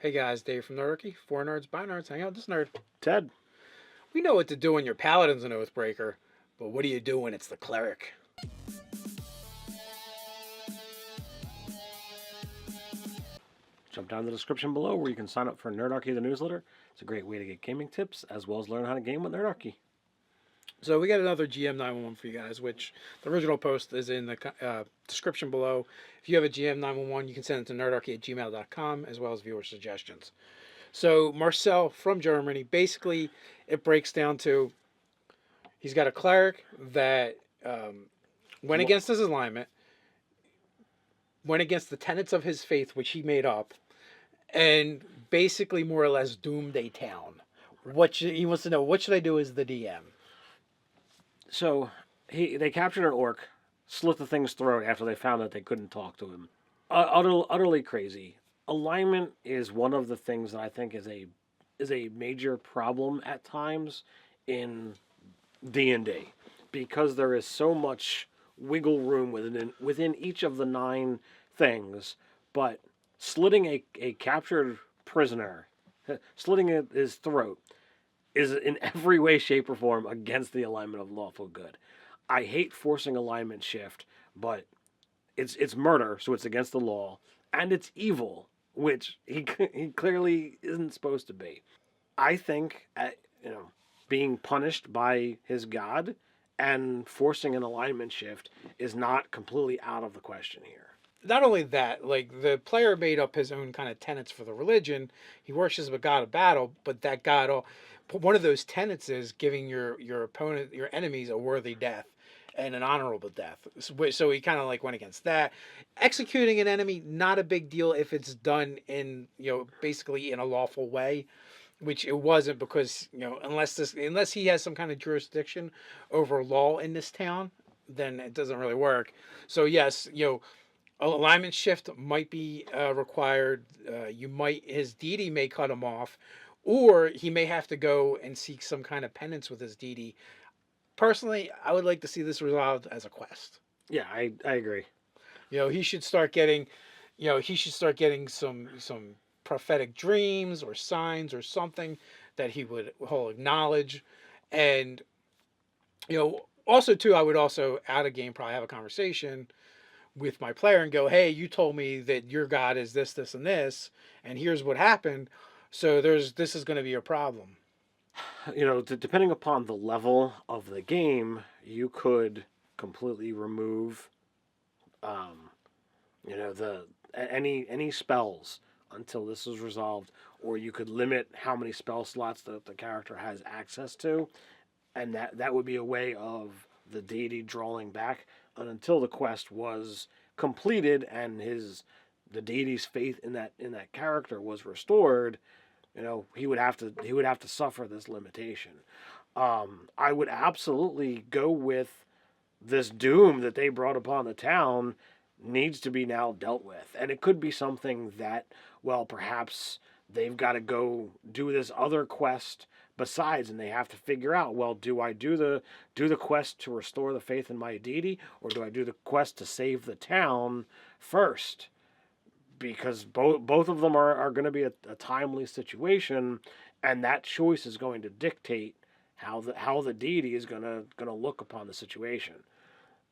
Hey guys, Dave from Nerdarchy. Four nerds, by nerds, hang out with this nerd. Ted. We know what to do when your Paladin's an Oathbreaker, but what do you do when it's the Cleric? Jump down in the description below where you can sign up for Nerdarchy the newsletter. It's a great way to get gaming tips as well as learn how to game with Nerdarchy. So we got another GM 911 for you guys, which the original post is in the description below. If you have a GM 911, you can send it to nerdarchy@gmail.com as well as viewer suggestions. So Marcel from Germany, basically it breaks down to he's got a cleric that went against his alignment, went against the tenets of his faith, which he made up, and basically more or less doomed a town. He wants to know, what should I do as the DM? So they captured an orc, slit the thing's throat after they found that they couldn't talk to him. Utterly crazy. Alignment is one of the things that I think is a major problem at times in D&D because there is so much wiggle room within each of the 9 things, but slitting a captured prisoner, slitting his throat, is in every way, shape, or form against the alignment of lawful good. I hate forcing alignment shift, but it's murder, so it's against the law, and it's evil, which he clearly isn't supposed to be. I think, being punished by his god and forcing an alignment shift is not completely out of the question here. Not only that, like the player made up his own kind of tenets for the religion. He worships a god of battle, but that god, one of those tenets is giving your opponent, your enemies, a worthy death and an honorable death. So he kind of like went against that. Executing an enemy, not a big deal if it's done in basically in a lawful way, which it wasn't, because unless he has some kind of jurisdiction over law in this town, then it doesn't really work. So yes, alignment shift might be required. His deity may cut him off, or he may have to go and seek some kind of penance with his deity. Personally, I would like to see this resolved as a quest. Yeah, I agree. He should start getting, some prophetic dreams or signs or something that he'll acknowledge, and also too, I would also out of game probably have a conversation with my player and go, hey, you told me that your god is this, this, and this, and here's what happened. So this is going to be a problem. Depending upon the level of the game, you could completely remove, any spells until this is resolved, or you could limit how many spell slots that the character has access to, and that would be a way of the deity drawing back, and until the quest was completed and the deity's faith in that character was restored, he would have to suffer this limitation. I would absolutely go with this doom that they brought upon the town needs to be now dealt with, and it could be something that, well, perhaps they've got to go do this other quest besides, and they have to figure out, well, do I do the quest to restore the faith in my deity, or do I do the quest to save the town first? Because both of them are going to be a timely situation, and that choice is going to dictate how the deity is going to look upon the situation.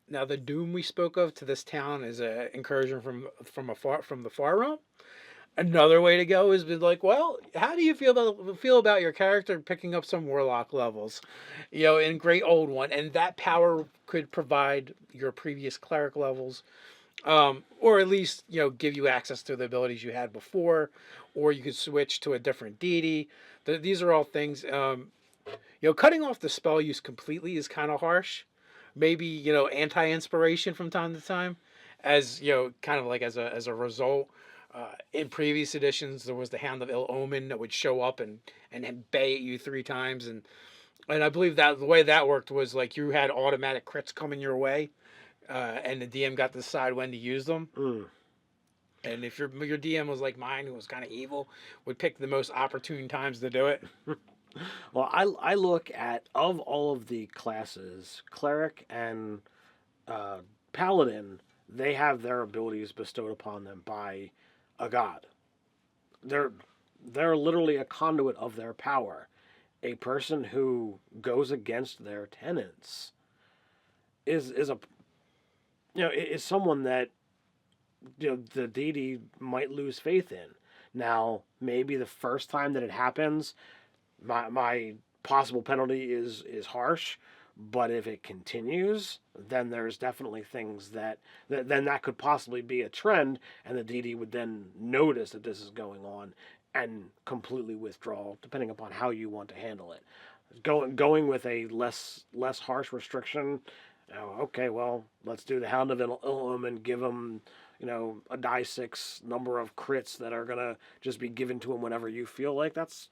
Now, the doom we spoke of to this town is an incursion from the far realm. Another way to go is be like, well, how do you feel about your character picking up some warlock levels, in Great Old One, and that power could provide your previous cleric levels, or at least give you access to the abilities you had before, or you could switch to a different deity. These are all things. Cutting off the spell use completely is kind of harsh. Maybe anti-inspiration from time to time, as kind of like as a result. In previous editions, there was the Hound of Ill Omen that would show up and bay at you 3 times, and I believe that the way that worked was like you had automatic crits coming your way, and the DM got to decide when to use them. And if your DM was like mine, who was kind of evil, would pick the most opportune times to do it. Well, I look at, of all of the classes, Cleric and Paladin, they have their abilities bestowed upon them by a god. they're literally a conduit of their power. A person who goes against their tenants is a is someone that the deity might lose faith in. Now, maybe the first time that it happens, my possible penalty is harsh, but if it continues, then there's definitely things then that could possibly be a trend, and the deity would then notice that this is going on and completely withdraw, depending upon how you want to handle it. Going with a less harsh restriction. Okay, well, let's do the Hound of Ilum and give him a die 6 number of crits that are gonna just be given to him whenever you feel like it's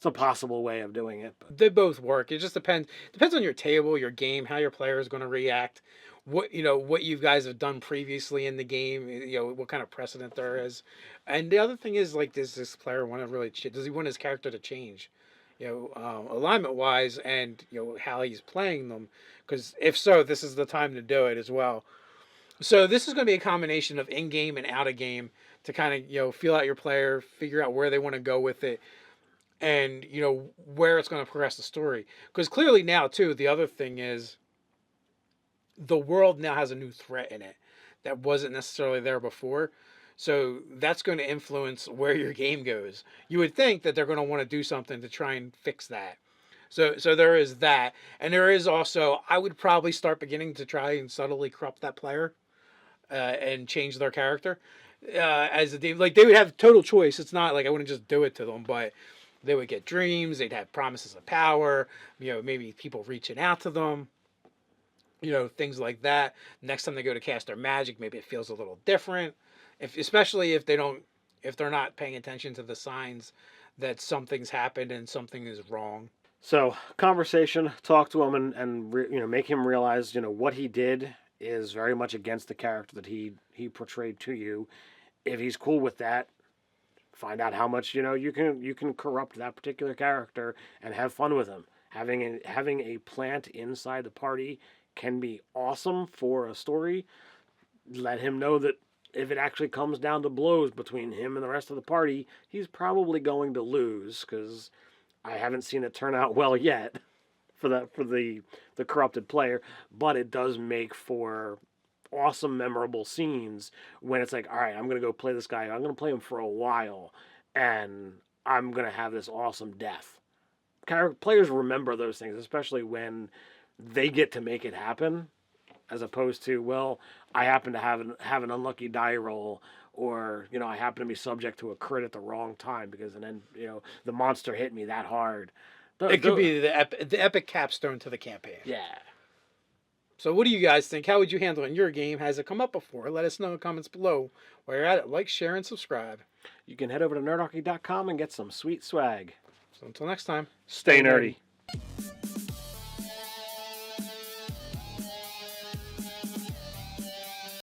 a possible way of doing it. But They both work. It just depends on your table, your game, how your player is going to react, what you guys have done previously in the game, what kind of precedent there is. And the other thing is, like, does this player want to does he want his character to change, alignment wise, and how he's playing them? Because if so, this is the time to do it as well. So this is going to be a combination of in game and out of game to kind of feel out your player, figure out where they want to go with it, and where it's going to progress the story. Because clearly now too, the other thing is the world now has a new threat in it that wasn't necessarily there before. So that's going to influence where your game goes. You would think that they're going to want to do something to try and fix that. So there is that, and there is also, I would probably start beginning to try and subtly corrupt that player, and change their character, as a like they would have total choice. It's not like I wouldn't just do it to them, but they would get dreams. They'd have promises of power. Maybe people reaching out to them. Things like that. Next time they go to cast their magic, maybe it feels a little different. Especially if they're not paying attention to the signs that something's happened and something is wrong. So conversation, talk to him, and make him realize what he did is very much against the character that he portrayed to you. If he's cool with that, find out how much you can corrupt that particular character and have fun with him. Having a plant inside the party can be awesome for a story. Let him know that if it actually comes down to blows between him and the rest of the party, he's probably going to lose, because I haven't seen it turn out well yet for the corrupted player. But it does make for awesome, memorable scenes when it's like, all right, I'm going to go play this guy. I'm going to play him for a while, and I'm going to have this awesome death. Players remember those things, especially when they get to make it happen, as opposed to, well, I happen to have an unlucky die roll, or I happen to be subject to a crit at the wrong time because then the monster hit me that hard. It could be the epic capstone to the campaign. Yeah. So what do you guys think? How would you handle it in your game? Has it come up before? Let us know in the comments below. While you're at it, like, share, and subscribe. You can head over to nerdarchy.com and get some sweet swag. So until next time, stay nerdy.